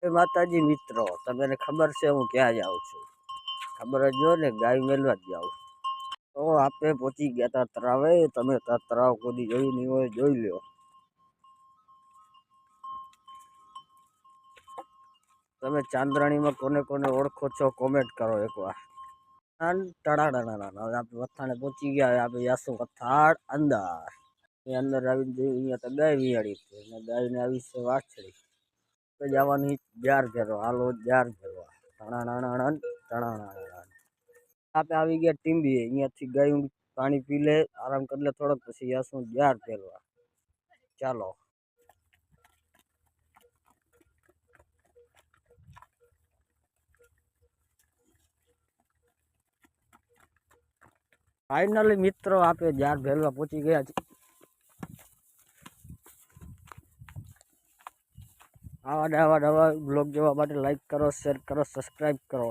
એ માતાજી મિત્રો, તમને ખબર છે હું ક્યાં જાઉં છું? ખબર જ જો ને, ગાય મેલવા જ જાઉં. તો આપણે પહોંચી ગયા તા તળાવે. તમે તળાવ કોઈ જોઈ નહીં હોય, જોઈ લ્યો. તમે ચાંદ્રાણીમાં કોને કોને ઓળખો છો કોમેન્ટ કરો એકવાર. ટડાડાના આપણે વથાણે પહોંચી ગયા. આપણે જાશું વથાણ અંદર. એ અંદર આવીને અહીંયા તો ગાય વિયાળી છે અને ગાયને આવી છે વાછડી. તો જવાની જાર ફેરવા, હાલો જાર ફેરવા. આપણે આવી ગયા ટીંબી. અહીંયાથી ગાયું પાણી પી લે, આરામ કરી લે થોડોક, પછી જાશું જાર ફેરવા. ચાલો. ફાઇનલી મિત્રો આપણે જાર ફેરવા પહોંચી ગયા છીએ. આવા બ્લોગ જોવા માટે લાઈક કરો, શેર કરો, સબસ્ક્રાઈબ કરો.